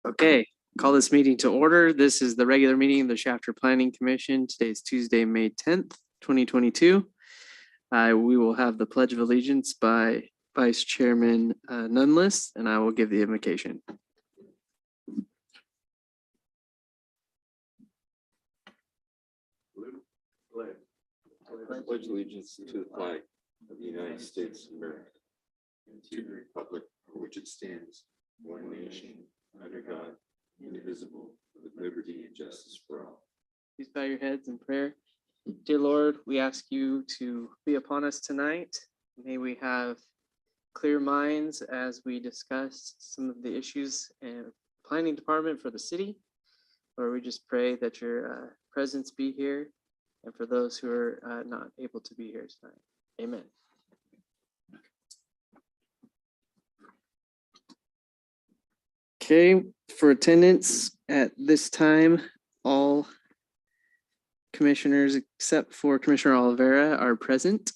Okay, call this meeting to order. This is the regular meeting of the Shafter Planning Commission. Today is Tuesday, May 10th, 2022. We will have the Pledge of Allegiance by Vice Chairman Nunless, and I will give the invocation. I pledge allegiance to the flag of the United States of America and to the republic for which it stands, one nation, under God, indivisible, with liberty and justice for all. Please bow your heads in prayer. Dear Lord, we ask you to be upon us tonight. May we have clear minds as we discuss some of the issues and planning department for the city. Lord, we just pray that your presence be here, and for those who are not able to be here tonight. Amen. Okay, for attendance at this time, all commissioners except for Commissioner Oliveira are present.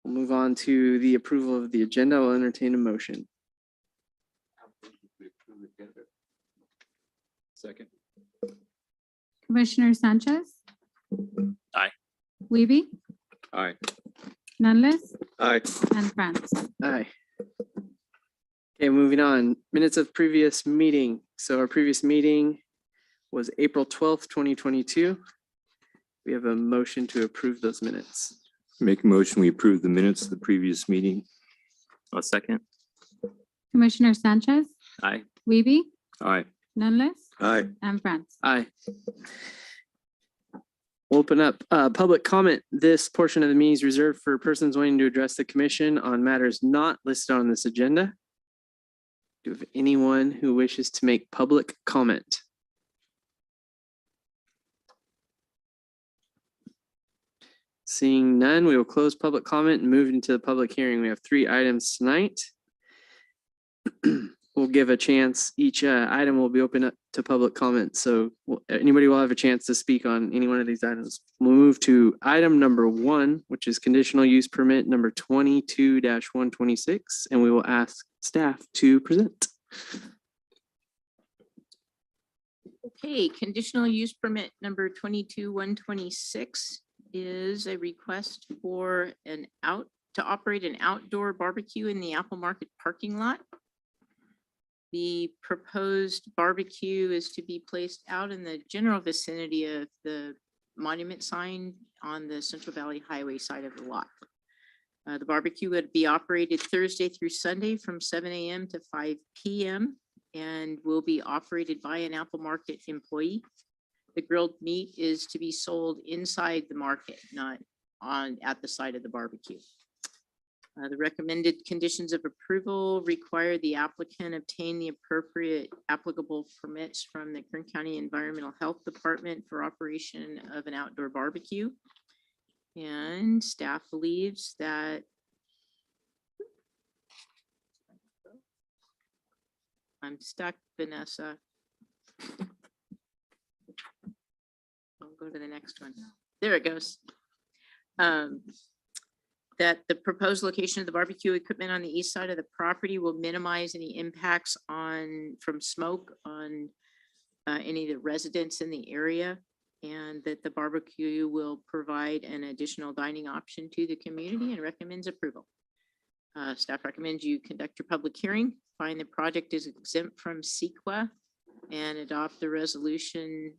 We'll move on to the approval of the agenda. I'll entertain a motion. Second. Commissioner Sanchez. Aye. Wiebe, Aye. Nunless, Aye. and France. Aye. Okay, moving on. Minutes of previous meeting. So our previous meeting was April 12th, 2022. We have a motion to approve those minutes. Make a motion, we approve the minutes of the previous meeting. A second. Commissioner Sanchez. Aye. Wiebe, Aye. Nunless, Aye. and France. Aye. We'll open up public comment. This portion of the meeting is reserved for persons wanting to address the commission on matters not listed on this agenda. Do we have anyone who wishes to make public comment? Seeing none, we will close public comment and move into the public hearing. We have 3 items tonight. We'll give a chance. Each item will be open up to public comment. So anybody will have a chance to speak on any one of these items. We'll move to item number 1, which is conditional use permit number 22-126, and we will ask staff to present. Okay, conditional use permit number 22-126 is a request for to operate an outdoor barbecue in the Apple Market parking lot. The proposed barbecue is to be placed out in the general vicinity of the monument sign on the Central Valley Highway side of the lot. The barbecue would be operated Thursday through Sunday from 7 a.m. to 5 p.m. and will be operated by an Apple Market employee. The grilled meat is to be sold inside the market, not at the site of the barbecue. The recommended conditions of approval require the applicant obtain the appropriate applicable permits from the Kern County Environmental Health Department for operation of an outdoor barbecue. And staff believes that I'm stuck, Vanessa. I'll go to the next one. There it goes. That the proposed location of the barbecue equipment on the east side of the property will minimize any impacts from smoke on any of the residents in the area, and that the barbecue will provide an additional dining option to the community and recommends approval. Staff recommends you conduct your public hearing, find the project is exempt from CEQA, and adopt resolution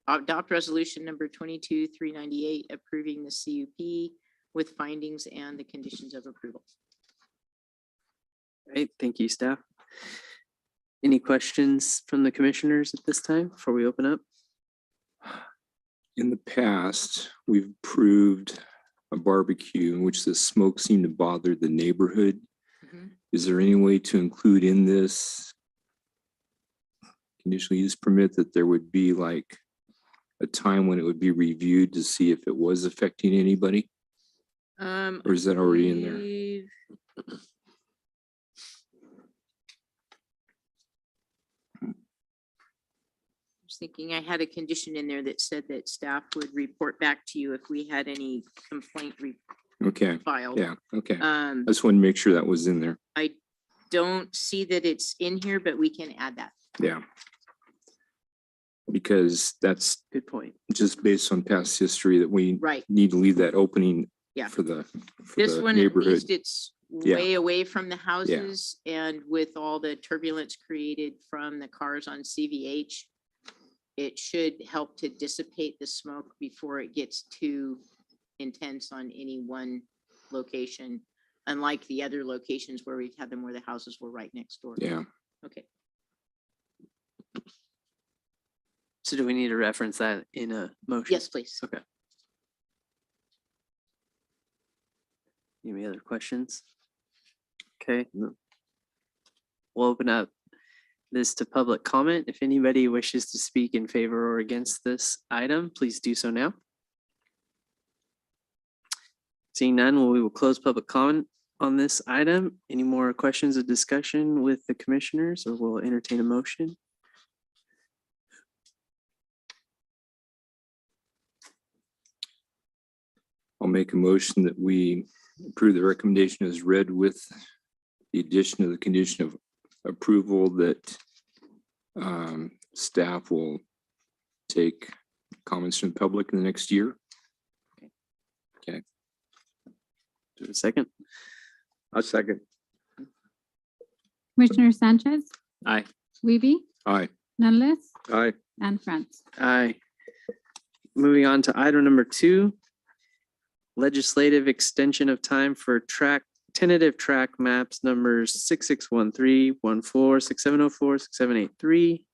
number 22-398 approving the CUP with findings and the conditions of approval. Great, thank you, staff. Any questions from the commissioners at this time before we open up? In the past, we've approved a barbecue in which the smoke seemed to bother the neighborhood. Mhm. Is there any way to include in this conditional use permit that there would be like a time when it would be reviewed to see if it was affecting anybody? Or is that already in there? I was thinking I had a condition in there that said that staff would report back to you if we had any complaint Okay, filed. yeah, okay. I Um, just wanted to make sure that was in there. I don't see that it's in here, but we can add that. Yeah. Because that's Good point. just based on past history that we Right. need to leave that opening Yeah. for the This one, at neighborhood. least it's Yeah. way away from the houses and with all the turbulence created from the cars on CVH, it should help to dissipate the smoke before it gets too intense on any one location, unlike the other locations where we've had them where the houses were right next door. Yeah. Okay. So do we need to reference that in a motion? Yes, please. Okay. Any other questions? Okay. We'll open up this to public comment. If anybody wishes to speak in favor or against this item, please do so now. Seeing none, we will close public comment on this item. Any more questions or discussion with the commissioners, or we'll entertain a motion? I'll make a motion that we approve the recommendation as read with the addition of the condition of approval that staff will take comments from the public in the next year. Okay. Do a second. A second. Commissioner Sanchez, Aye. Wiebe, Aye. Nunless, Aye. and France. Aye. Moving on to item number 2. Legislative extension of time for tentative track maps numbers 6613, 14, 6704, 6783,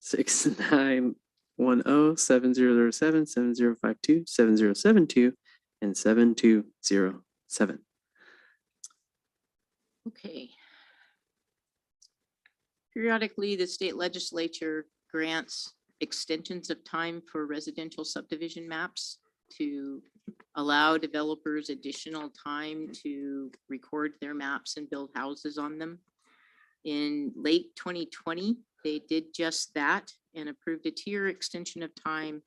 6910, 7007, 7052, 7072, and 7207. Okay. Periodically, the state legislature grants extensions of time for residential subdivision maps to allow developers additional time to record their maps and build houses on them. In late 2020, they did just that and approved a tier extension of time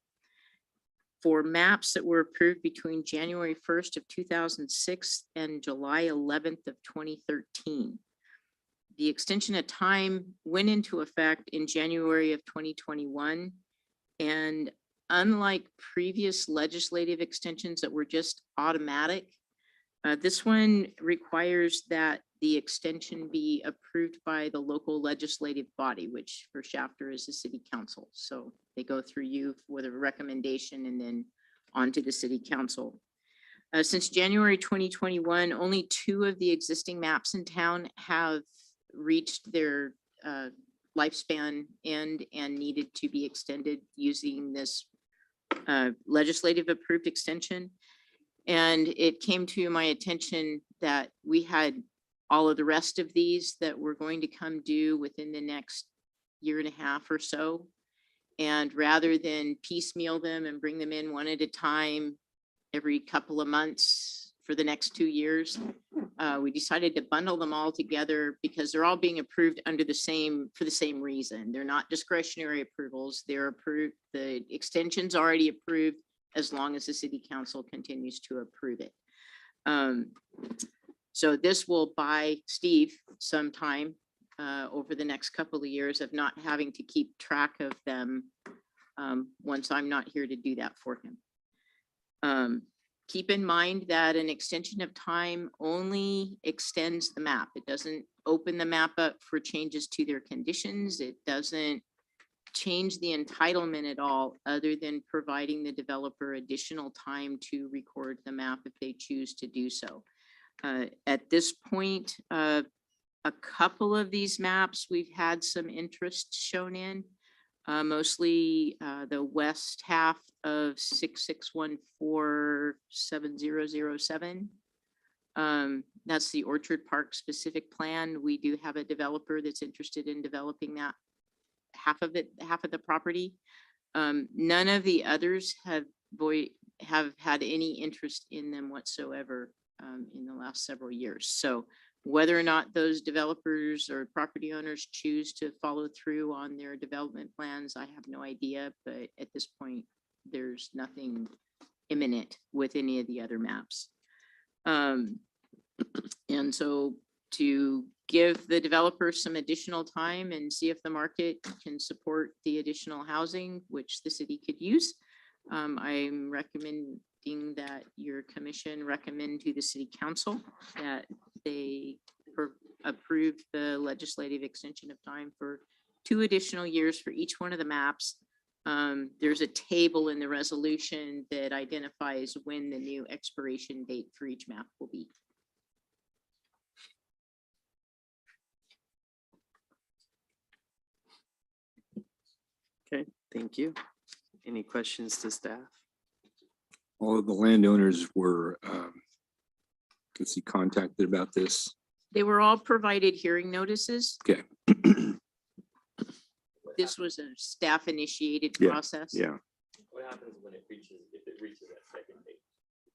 for maps that were approved between January 1st of 2006 and July 11th of 2013. The extension of time went into effect in January of 2021. And unlike previous legislative extensions that were just automatic, this one requires that the extension be approved by the local legislative body, which for Shafter is the city council. So they go through you with a recommendation and then on to the city council. Since January 2021, only 2 of the existing maps in town have reached their lifespan end and needed to be extended using this legislative approved extension. And it came to my attention that we had all of the rest of these that were going to come due within the next year and a half or so. And rather than piecemeal them and bring them in one at a time every couple of months for the next 2 years, we decided to bundle them all together because they're all being approved under the same, for the same reason. They're not discretionary approvals. They're approved, the extension's already approved as long as the city council continues to approve it. So this will buy Steve some time over the next couple of years of not having to keep track of them once I'm not here to do that for him. Keep in mind that an extension of time only extends the map. It doesn't open the map up for changes to their conditions. It doesn't change the entitlement at all, other than providing the developer additional time to record the map if they choose to do so. At this point, a couple of these maps, we've had some interest shown in, mostly the west half of 6614-7007. That's the Orchard Park specific plan. We do have a developer that's interested in developing that half of it, half of the property. None of the others have had any interest in them whatsoever in the last several years. So whether or not those developers or property owners choose to follow through on their development plans, I have no idea. But at this point, there's nothing imminent with any of the other maps. And so to give the developer some additional time and see if the market can support the additional housing, which the city could use. I'm recommending that your commission recommend to the city council that they approve the legislative extension of time for 2 additional years for each one of the maps. There's a table in the resolution that identifies when the new expiration date for each map will be. Okay, thank you. Any questions to staff? All of the landowners were, contacted about this. They were all provided hearing notices. Okay. This was a staff initiated Yeah, process. Yeah. What happens when it reaches, if it reaches that second date?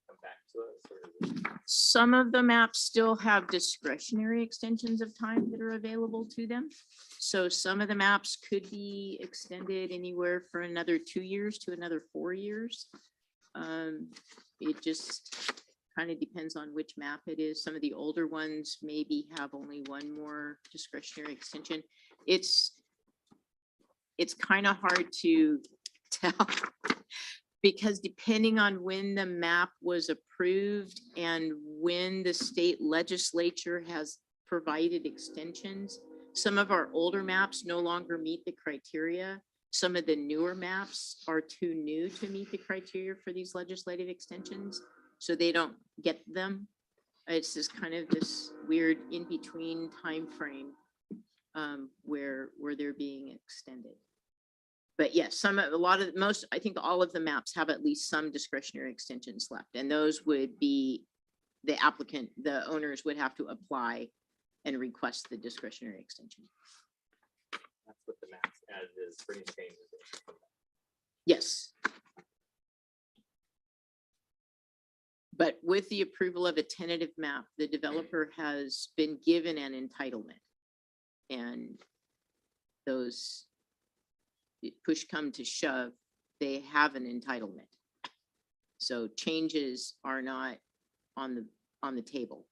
Come back to us, or is it? Some of the maps still have discretionary extensions of time that are available to them. So some of the maps could be extended anywhere for another 2 years to another 4 years. It just kind of depends on which map it is. Some of the older ones maybe have only one more discretionary extension. It's kind of hard to tell because depending on when the map was approved and when the state legislature has provided extensions, some of our older maps no longer meet the criteria. Some of the newer maps are too new to meet the criteria for these legislative extensions, so they don't get them. It's just kind of this weird in-between timeframe where they're being extended. But yes, I think all of the maps have at least some discretionary extensions left, and those would be the owners would have to apply and request the discretionary extension. That's what the maps as is, for any changes. Yes. But with the approval of a tentative map, the developer has been given an entitlement. And those, push come to shove, they have an entitlement. So changes are not on the table.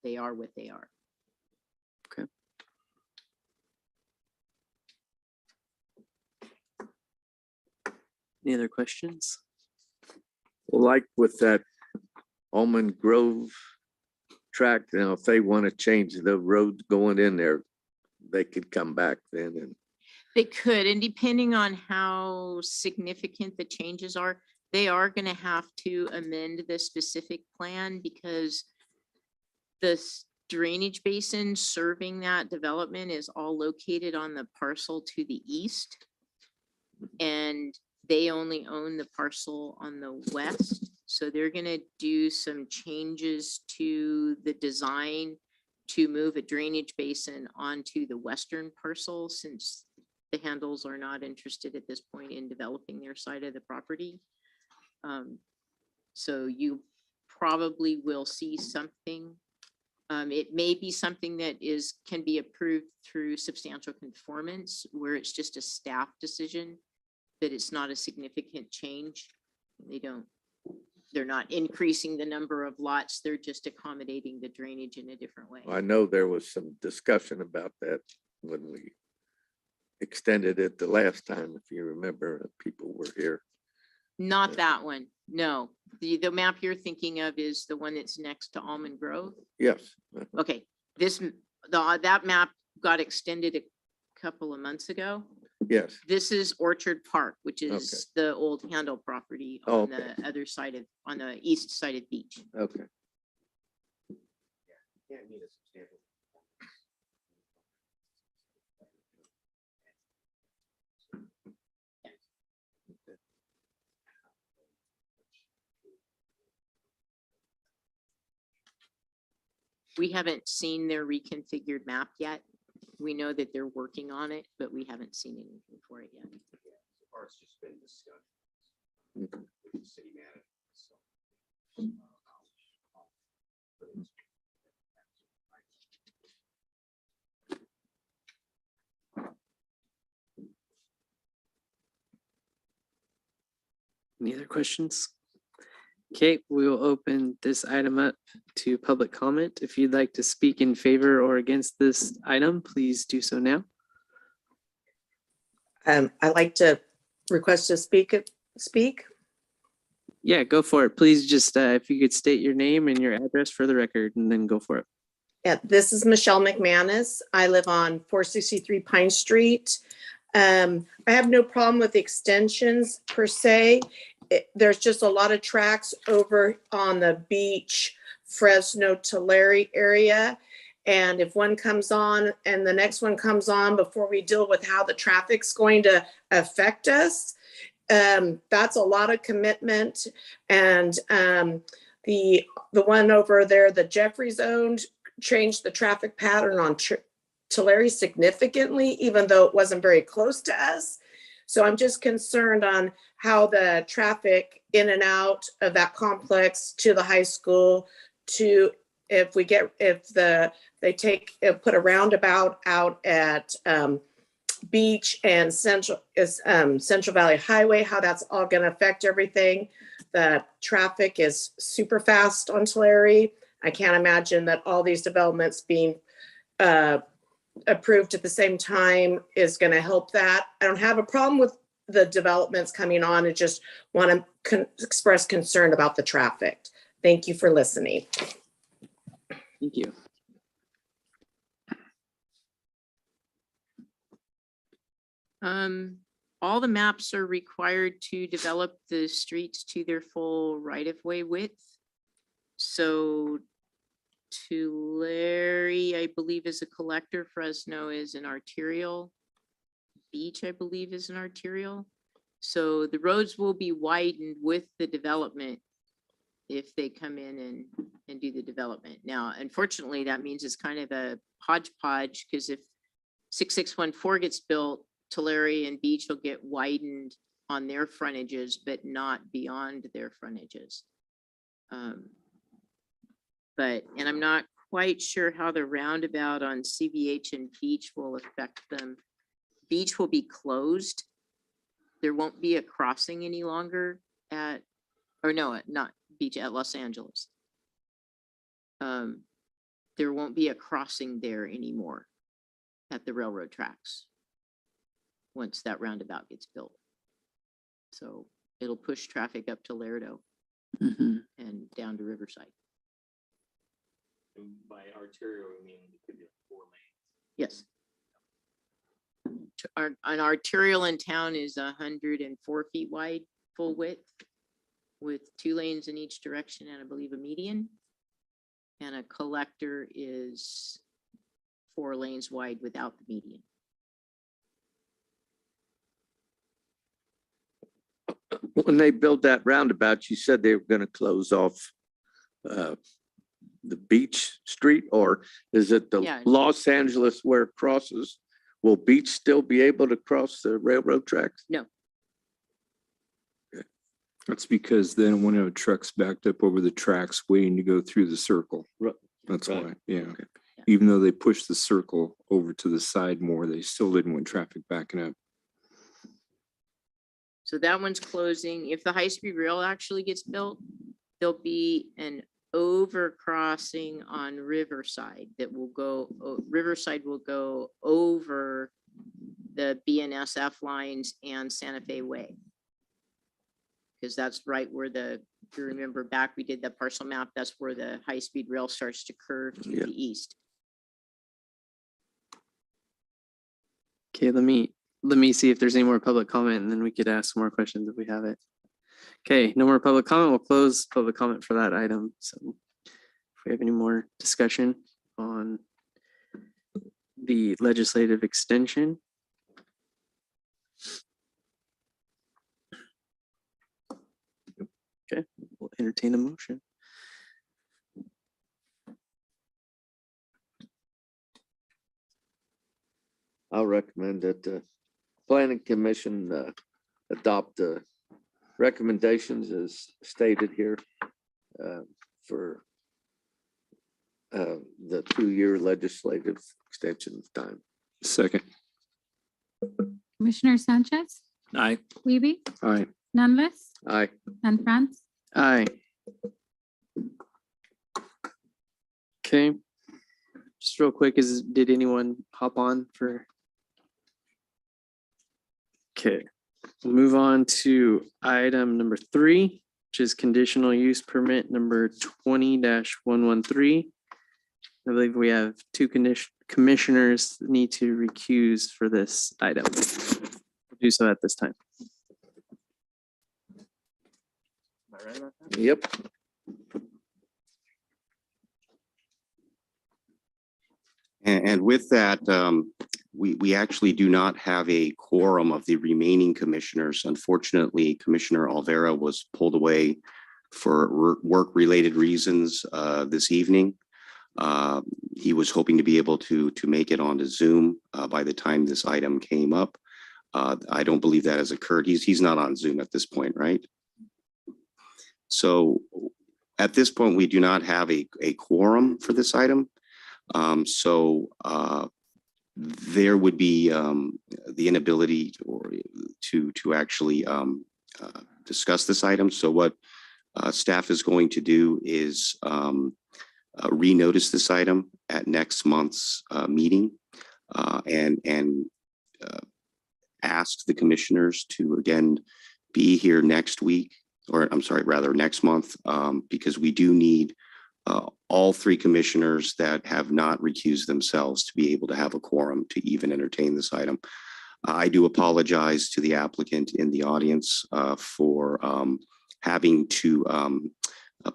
They are what they are. Okay. Any other questions? Well, like with that Almond Grove tract, you know, if they want to change the road going in there, they could come back then and. They could, and depending on how significant the changes are, they are going to have to amend the specific plan because the drainage basin serving that development is all located on the parcel to the east. And they only own the parcel on the west. So they're going to do some changes to the design to move a drainage basin onto the western parcel, since the Handles are not interested at this point in developing their side of the property. So you probably will see something. It may be something that can be approved through substantial conformance, where it's just a staff decision, that it's not a significant change. They're not increasing the number of lots. They're just accommodating the drainage in a different way. I know there was some discussion about that when we extended it the last time, if you remember, people were here. Not that one. No, the map you're thinking of is the one that's next to Almond Grove. Yes. Okay, that map got extended a couple of months ago. Yes. This is Orchard Park, which is the old Handle property on Okay. the other side on the east side of the beach. Okay. Can't meet a substantial. We haven't seen their reconfigured map yet. We know that they're working on it, but we haven't seen anything for it yet. So far, it's just been discussed. Mhm. With the city manager. So. Any other questions? Okay, we will open this item up to public comment. If you'd like to speak in favor or against this item, please do so now. I'd like to request to speak. Yeah, go for it. Please just, if you could state your name and your address for the record and then go for it. Yeah, this is Michelle McManus. I live on 463 Pine Street. I have no problem with the extensions per se. There's just a lot of tracks over on the beach, Fresno, Tulare area. And if one comes on and the next one comes on before we deal with how the traffic's going to affect us, that's a lot of commitment. And the one over there, the Jeffries owned, changed the traffic pattern on Tulare significantly, even though it wasn't very close to us. So I'm just concerned on how the traffic in and out of that complex to the high school, to put a roundabout out at Beach and Central Valley Highway, how that's all going to affect everything. The traffic is super fast on Tulare. I can't imagine that all these developments being approved at the same time is going to help that. I don't have a problem with the developments coming on. I just want to express concern about the traffic. Thank you for listening. Thank you. All the maps are required to develop the streets to their full right-of-way width. So Tulare, I believe, is a collector. Fresno is an arterial. Beach, I believe, is an arterial. So the roads will be widened with the development if they come in and do the development. Now, unfortunately, that means it's kind of a hodgepodge, because if 6614 gets built, Tulare and Beach will get widened on their frontages, but not beyond their frontages. And I'm not quite sure how the roundabout on CVH and Beach will affect them. Beach will be closed. There won't be a crossing any longer not Beach, at Los Angeles. There won't be a crossing there anymore at the railroad tracks once that roundabout gets built. So it'll push traffic up to Laredo and down to Riverside. And by arterial, we mean it could be 4 lanes. Yes. An arterial in town is 104 feet wide, full width, with 2 lanes in each direction and I believe a median. And a collector is 4 lanes wide without the median. When they built that roundabout, you said they were going to close off the Beach Street, or is it the Yeah. Los Angeles where it crosses? Will Beach still be able to cross the railroad tracks? No. That's because then when a truck's backed up over the tracks waiting to go through the circle. Right. That's Right. why, yeah. Okay. Even though they pushed the circle over to the side more, they still didn't want traffic backing up. So that one's closing. If the high-speed rail actually gets built, there'll be an overcrossing on Riverside that will go, Riverside will go over the BNSF lines and Santa Fe Way. Because that's right where if you remember back, we did that parcel map, that's where the high-speed rail starts to curve to Yeah. the east. Okay, let me see if there's any more public comment, and then we could ask more questions if we have it. Okay, no more public comment. We'll close public comment for that item. So if we have any more discussion on the legislative extension. Okay, we'll entertain a motion. I'll recommend that the planning commission adopt the recommendations as stated here for the 2-year legislative extension of time. Second. Commissioner Sanchez, Aye. Wiebe, Aye. Nunless, Aye. and France. Aye. Okay. Just real quick, did anyone hop on for? Okay, we'll move on to item number 3, which is conditional use permit number 20-113. I believe we have 2 commissioners that need to recuse for this item. We'll do so at this time. Am I right about that? Yep. And with that, we actually do not have a quorum of the remaining commissioners. Unfortunately, Commissioner Alvera was pulled away for work-related reasons this evening. He was hoping to be able to make it onto Zoom by the time this item came up. I don't believe that has occurred. He's not on Zoom at this point, right? So at this point, we do not have a quorum for this item. There would be the inability to actually discuss this item. So what staff is going to do is renotice this item at next month's meeting and ask the commissioners to again be here next week, or I'm sorry, rather next month, because we do need all 3 commissioners that have not recused themselves to be able to have a quorum to even entertain this item. I do apologize to the applicant in the audience for having to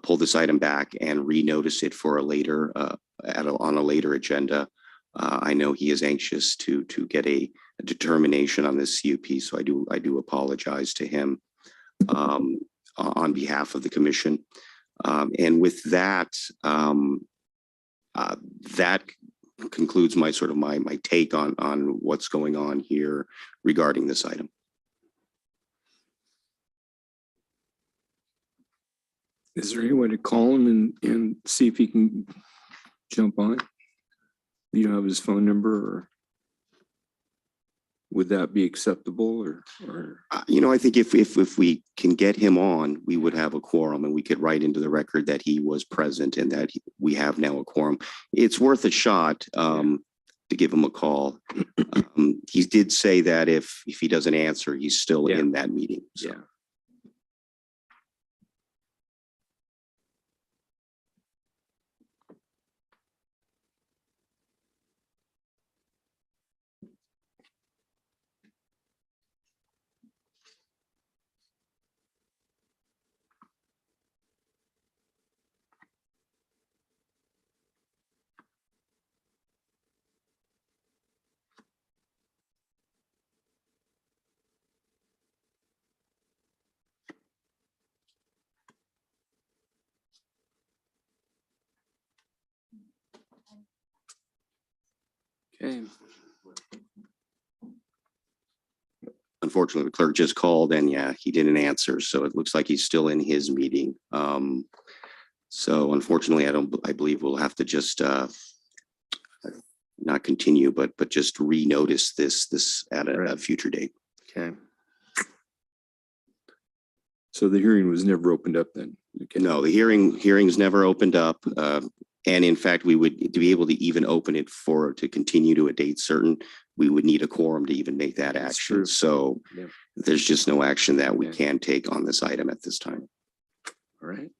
pull this item back and renotice it for a later on a later agenda. I know he is anxious to get a determination on this CUP, so I do apologize to him on behalf of the commission. And with that, that concludes my my take on what's going on here regarding this item. Is there any way to call him and see if he can jump on? You don't have his phone number, or would that be acceptable, or? I think if we can get him on, we would have a quorum, and we could write into the record that he was present and that we have now a quorum. It's worth a shot to give him a call. He did say that if he doesn't answer, he's still in that meeting. So. Yeah. Okay. Unfortunately, the clerk just called and he didn't answer. So it looks like he's still in his meeting. So unfortunately, I believe we'll have to just not continue, but just renotice this at a future date. Okay. So the hearing was never opened up then? Okay. No, the hearings never opened up. And in fact, we would, to be able to even open it to continue to a date certain, we would need a quorum to even make that action. true. So Yeah. there's just no action that we Yeah. can take on this item at this time. All right.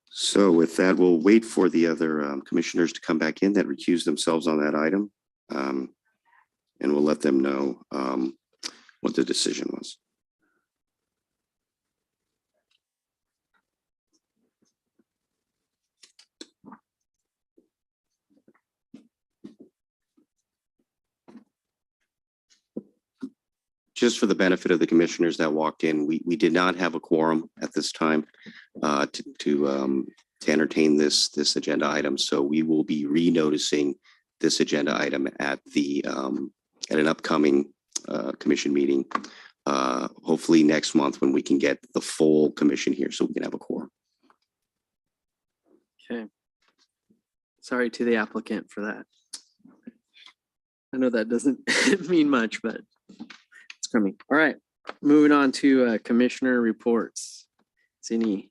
So with that, we'll wait for the other commissioners to come back in that recuse themselves on that item. And we'll let them know what the decision was. Just for the benefit of the commissioners that walked in, we did not have a quorum at this time to entertain this agenda item. So we will be renoticing this agenda item at an upcoming commission meeting, hopefully next month when we can get the full commission here so we can have a quorum. Okay. Sorry to the applicant for that. I know that doesn't mean much, but it's coming. All right, moving on to commissioner reports. Does any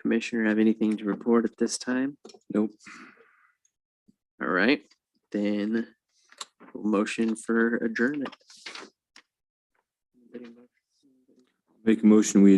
commissioner have anything to report at this time? Nope. All right, then motion for adjournment. Make a motion, we